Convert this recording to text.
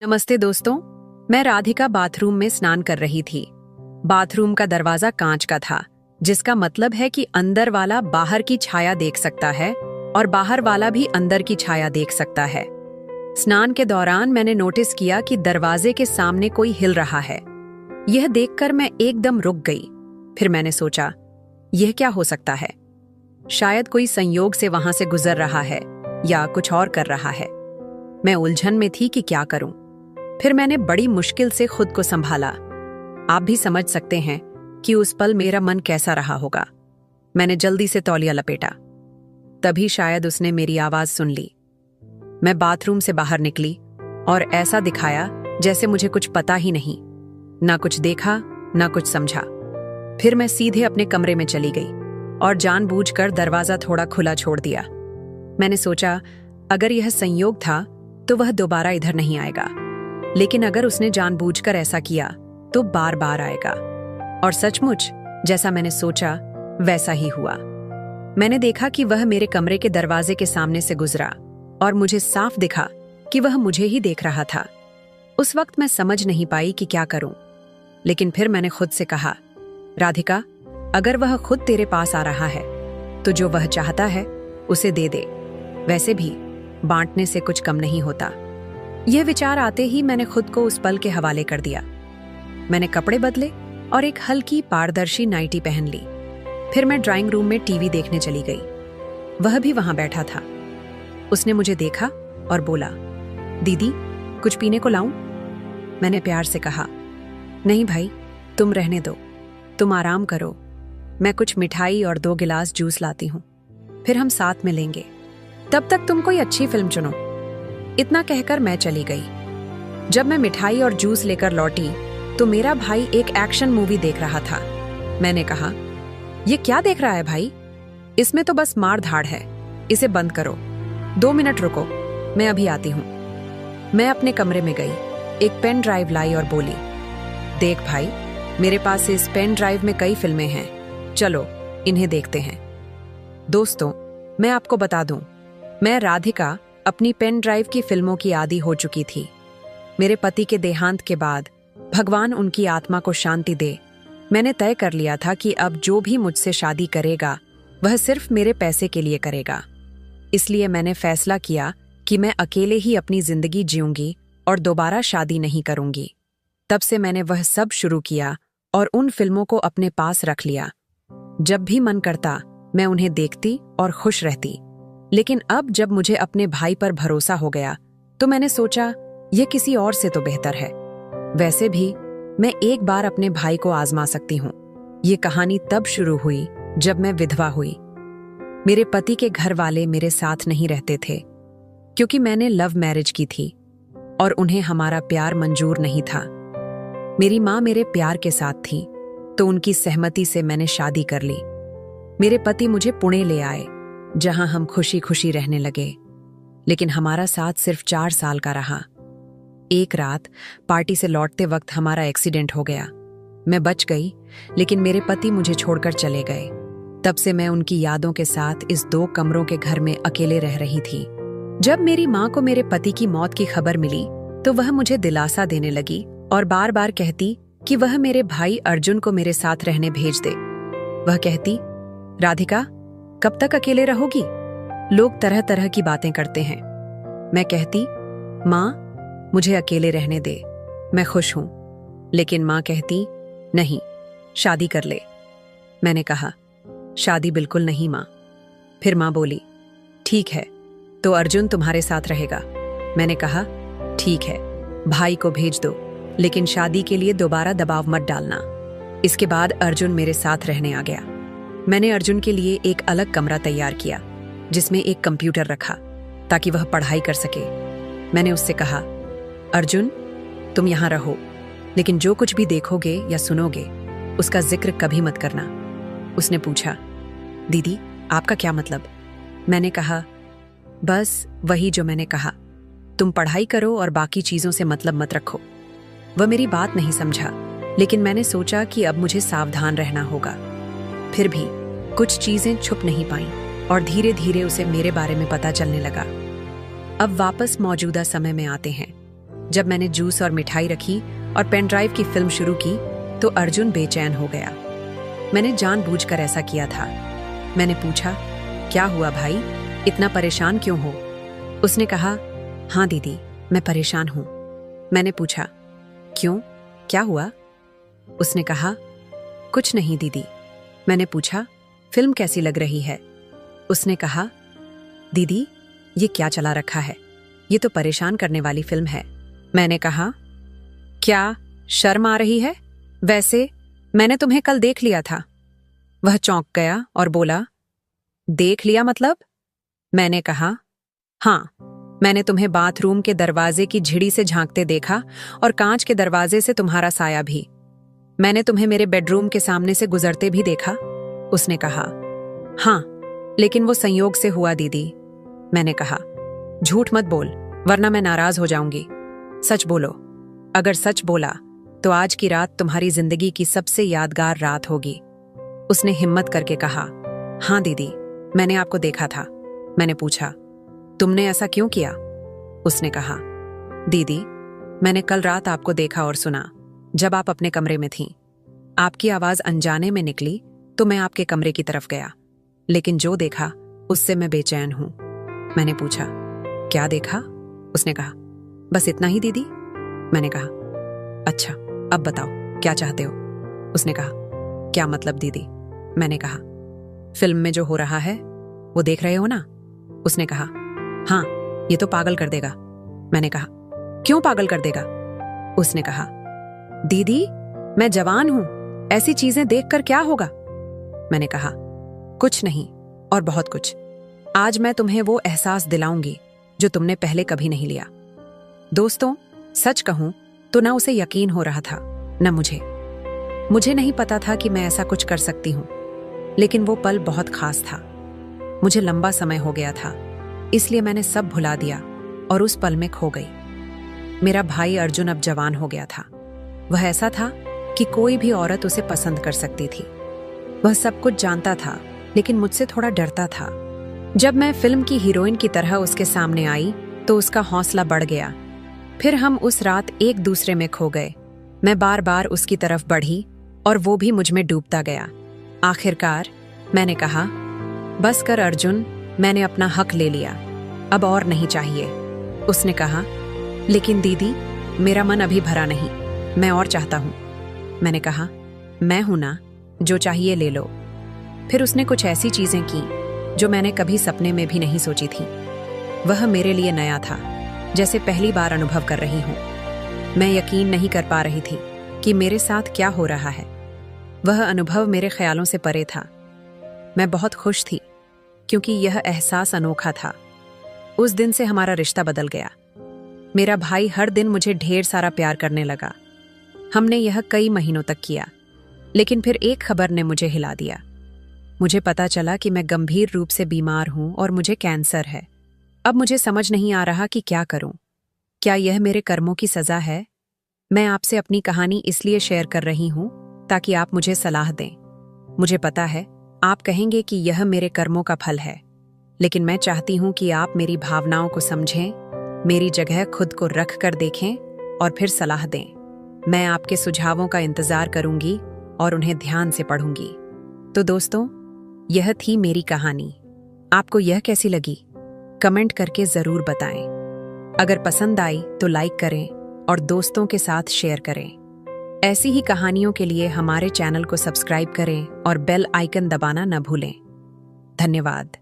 नमस्ते दोस्तों, मैं राधिका बाथरूम में स्नान कर रही थी। बाथरूम का दरवाजा कांच का था, जिसका मतलब है कि अंदर वाला बाहर की छाया देख सकता है और बाहर वाला भी अंदर की छाया देख सकता है। स्नान के दौरान मैंने नोटिस किया कि दरवाजे के सामने कोई हिल रहा है। यह देखकर मैं एकदम रुक गई। फिर मैंने सोचा, यह क्या हो सकता है? शायद कोई संयोग से वहां से गुजर रहा है या कुछ और कर रहा है। मैं उलझन में थी कि क्या करूं। फिर मैंने बड़ी मुश्किल से खुद को संभाला। आप भी समझ सकते हैं कि उस पल मेरा मन कैसा रहा होगा। मैंने जल्दी से तौलिया लपेटा। तभी शायद उसने मेरी आवाज सुन ली। मैं बाथरूम से बाहर निकली और ऐसा दिखाया जैसे मुझे कुछ पता ही नहीं। ना कुछ देखा, ना कुछ समझा। फिर मैं सीधे अपने कमरे में चली गई और जानबूझकर दरवाजा थोड़ा खुला छोड़ दिया। मैंने सोचा, अगर यह संयोग था तो वह दोबारा इधर नहीं आएगा, लेकिन अगर उसने जानबूझकर ऐसा किया तो बार बार आएगा। और सचमुच जैसा मैंने सोचा वैसा ही हुआ। मैंने देखा कि वह मेरे कमरे के दरवाजे के सामने से गुजरा और मुझे साफ दिखा कि वह मुझे ही देख रहा था। उस वक्त मैं समझ नहीं पाई कि क्या करूं, लेकिन फिर मैंने खुद से कहा, राधिका, अगर वह खुद तेरे पास आ रहा है तो जो वह चाहता है उसे दे दे। वैसे भी बांटने से कुछ कम नहीं होता। यह विचार आते ही मैंने खुद को उस पल के हवाले कर दिया। मैंने कपड़े बदले और एक हल्की पारदर्शी नाइटी पहन ली। फिर मैं ड्राइंग रूम में टीवी देखने चली गई। वह भी वहां बैठा था। उसने मुझे देखा और बोला, दीदी, कुछ पीने को लाऊं? मैंने प्यार से कहा, नहीं भाई, तुम रहने दो, तुम आराम करो। मैं कुछ मिठाई और 2 गिलास जूस लाती हूं, फिर हम साथ में लेंगे। तब तक तुम कोई अच्छी फिल्म चुनो। इतना कहकर मैं चली गई। जब मैं मिठाई और जूस लेकर लौटी तो मेरा भाई एक एक्शन मूवी देख रहा था। मैंने कहा, ये क्या देख रहा है भाई? इसमें तो बस मार धाड़ है, इसे बंद करो। 2 मिनट रुको, मैं अभी आती हूं। मैं अपने कमरे में गई, एक पेन ड्राइव लाई और बोली, देख भाई, मेरे पास इस पेन ड्राइव में कई फिल्में हैं, चलो इन्हें देखते हैं। दोस्तों, मैं आपको बता दूं, मैं राधिका अपनी पेन ड्राइव की फिल्मों की आदी हो चुकी थी। मेरे पति के देहांत के बाद भगवान उनकी आत्मा को शांति दे, मैंने तय कर लिया था कि अब जो भी मुझसे शादी करेगा वह सिर्फ मेरे पैसे के लिए करेगा। इसलिए मैंने फैसला किया कि मैं अकेले ही अपनी जिंदगी जीऊंगी और दोबारा शादी नहीं करूंगी। तब से मैंने वह सब शुरू किया और उन फिल्मों को अपने पास रख लिया। जब भी मन करता मैं उन्हें देखती और खुश रहती। लेकिन अब जब मुझे अपने भाई पर भरोसा हो गया तो मैंने सोचा, यह किसी और से तो बेहतर है। वैसे भी मैं एक बार अपने भाई को आजमा सकती हूँ। ये कहानी तब शुरू हुई जब मैं विधवा हुई। मेरे पति के घर वाले मेरे साथ नहीं रहते थे, क्योंकि मैंने लव मैरिज की थी और उन्हें हमारा प्यार मंजूर नहीं था। मेरी माँ मेरे प्यार के साथ थी, तो उनकी सहमति से मैंने शादी कर ली। मेरे पति मुझे पुणे ले आए, जहां हम खुशी खुशी रहने लगे। लेकिन हमारा साथ सिर्फ 4 साल का रहा। एक रात पार्टी से लौटते वक्त हमारा एक्सीडेंट हो गया। मैं बच गई, लेकिन मेरे पति मुझे छोड़कर चले गए। तब से मैं उनकी यादों के साथ इस 2 कमरों के घर में अकेले रह रही थी। जब मेरी माँ को मेरे पति की मौत की खबर मिली तो वह मुझे दिलासा देने लगी और बार बार कहती कि वह मेरे भाई अर्जुन को मेरे साथ रहने भेज दे। वह कहती, राधिका, कब तक अकेले रहोगी? लोग तरह तरह की बातें करते हैं। मैं कहती, माँ, मुझे अकेले रहने दे, मैं खुश हूं। लेकिन माँ कहती, नहीं, शादी कर ले। मैंने कहा, शादी बिल्कुल नहीं माँ। फिर माँ बोली, ठीक है, तो अर्जुन तुम्हारे साथ रहेगा। मैंने कहा, ठीक है, भाई को भेज दो, लेकिन शादी के लिए दोबारा दबाव मत डालना। इसके बाद अर्जुन मेरे साथ रहने आ गया। मैंने अर्जुन के लिए एक अलग कमरा तैयार किया, जिसमें एक कंप्यूटर रखा ताकि वह पढ़ाई कर सके। मैंने उससे कहा, अर्जुन, तुम यहां रहो, लेकिन जो कुछ भी देखोगे या सुनोगे उसका जिक्र कभी मत करना। उसने पूछा, दीदी, आपका क्या मतलब? मैंने कहा, बस वही जो मैंने कहा, तुम पढ़ाई करो और बाकी चीजों से मतलब मत रखो। वह मेरी बात नहीं समझा, लेकिन मैंने सोचा कि अब मुझे सावधान रहना होगा। फिर भी कुछ चीजें छुप नहीं पाईं और धीरे धीरे उसे मेरे बारे में पता चलने लगा। अब वापस मौजूदा समय में आते हैं। जब मैंने जूस और मिठाई रखी और पेन ड्राइव की फिल्म शुरू की तो अर्जुन बेचैन हो गया। मैंने जानबूझकर ऐसा किया था। मैंने पूछा, क्या हुआ भाई, इतना परेशान क्यों हो? उसने कहा, हाँ दीदी, मैं परेशान हूं। मैंने पूछा, क्यों, क्या हुआ? उसने कहा, कुछ नहीं दीदी। मैंने पूछा, फिल्म कैसी लग रही है? उसने कहा, दीदी ये क्या चला रखा है, ये तो परेशान करने वाली फिल्म है। मैंने कहा, क्या शर्म आ रही है? वैसे मैंने तुम्हें कल देख लिया था। वह चौंक गया और बोला, देख लिया मतलब? मैंने कहा, हाँ, मैंने तुम्हें बाथरूम के दरवाजे की झिड़ी से झांकते देखा और कांच के दरवाजे से तुम्हारा साया भी। मैंने तुम्हें मेरे बेडरूम के सामने से गुजरते भी देखा। उसने कहा, हाँ, लेकिन वो संयोग से हुआ दीदी। मैंने कहा, झूठ मत बोल वरना मैं नाराज हो जाऊंगी। सच बोलो। अगर सच बोला तो आज की रात तुम्हारी जिंदगी की सबसे यादगार रात होगी। उसने हिम्मत करके कहा, हाँ दीदी, मैंने आपको देखा था। मैंने पूछा, तुमने ऐसा क्यों किया? उसने कहा, दीदी, मैंने कल रात आपको देखा और सुना जब आप अपने कमरे में थीं। आपकी आवाज अनजाने में निकली तो मैं आपके कमरे की तरफ गया, लेकिन जो देखा उससे मैं बेचैन हूं। मैंने पूछा, क्या देखा? उसने कहा, बस इतना ही दीदी। मैंने कहा, अच्छा, अब बताओ क्या चाहते हो? उसने कहा, क्या मतलब दीदी? मैंने कहा, फिल्म में जो हो रहा है वो देख रहे हो ना? उसने कहा, हाँ, ये तो पागल कर देगा। मैंने कहा, क्यों पागल कर देगा? उसने कहा, दीदी मैं जवान हूं, ऐसी चीजें देखकर क्या होगा? मैंने कहा, कुछ नहीं और बहुत कुछ। आज मैं तुम्हें वो एहसास दिलाऊंगी जो तुमने पहले कभी नहीं लिया। दोस्तों, सच कहूं तो ना उसे यकीन हो रहा था न मुझे नहीं पता था कि मैं ऐसा कुछ कर सकती हूं, लेकिन वो पल बहुत खास था। मुझे लंबा समय हो गया था, इसलिए मैंने सब भुला दिया और उस पल में खो गई। मेरा भाई अर्जुन अब जवान हो गया था। वह ऐसा था कि कोई भी औरत उसे पसंद कर सकती थी। वह सब कुछ जानता था, लेकिन मुझसे थोड़ा डरता था। जब मैं फिल्म की हीरोइन की तरह उसके सामने आई तो उसका हौसला बढ़ गया। फिर हम उस रात एक दूसरे में खो गए। मैं बार बार उसकी तरफ बढ़ी और वो भी मुझ में डूबता गया। आखिरकार मैंने कहा, बस कर अर्जुन, मैंने अपना हक ले लिया, अब और नहीं चाहिए। उसने कहा, लेकिन दीदी मेरा मन अभी भरा नहीं, मैं और चाहता हूं। मैंने कहा, मैं हूं ना, जो चाहिए ले लो। फिर उसने कुछ ऐसी चीजें की जो मैंने कभी सपने में भी नहीं सोची थी। वह मेरे लिए नया था, जैसे पहली बार अनुभव कर रही हूं। मैं यकीन नहीं कर पा रही थी कि मेरे साथ क्या हो रहा है। वह अनुभव मेरे ख्यालों से परे था। मैं बहुत खुश थी क्योंकि यह एहसास अनोखा था। उस दिन से हमारा रिश्ता बदल गया। मेरा भाई हर दिन मुझे ढेर सारा प्यार करने लगा। हमने यह कई महीनों तक किया, लेकिन फिर एक खबर ने मुझे हिला दिया। मुझे पता चला कि मैं गंभीर रूप से बीमार हूं और मुझे कैंसर है। अब मुझे समझ नहीं आ रहा कि क्या करूं। क्या यह मेरे कर्मों की सजा है? मैं आपसे अपनी कहानी इसलिए शेयर कर रही हूं ताकि आप मुझे सलाह दें। मुझे पता है आप कहेंगे कि यह मेरे कर्मों का फल है, लेकिन मैं चाहती हूं कि आप मेरी भावनाओं को समझें, मेरी जगह खुद को रख कर देखें और फिर सलाह दें। मैं आपके सुझावों का इंतजार करूंगी और उन्हें ध्यान से पढ़ूंगी। तो दोस्तों, यह थी मेरी कहानी। आपको यह कैसी लगी? कमेंट करके जरूर बताएं। अगर पसंद आई तो लाइक करें और दोस्तों के साथ शेयर करें। ऐसी ही कहानियों के लिए हमारे चैनल को सब्सक्राइब करें और बेल आइकन दबाना न भूलें। धन्यवाद।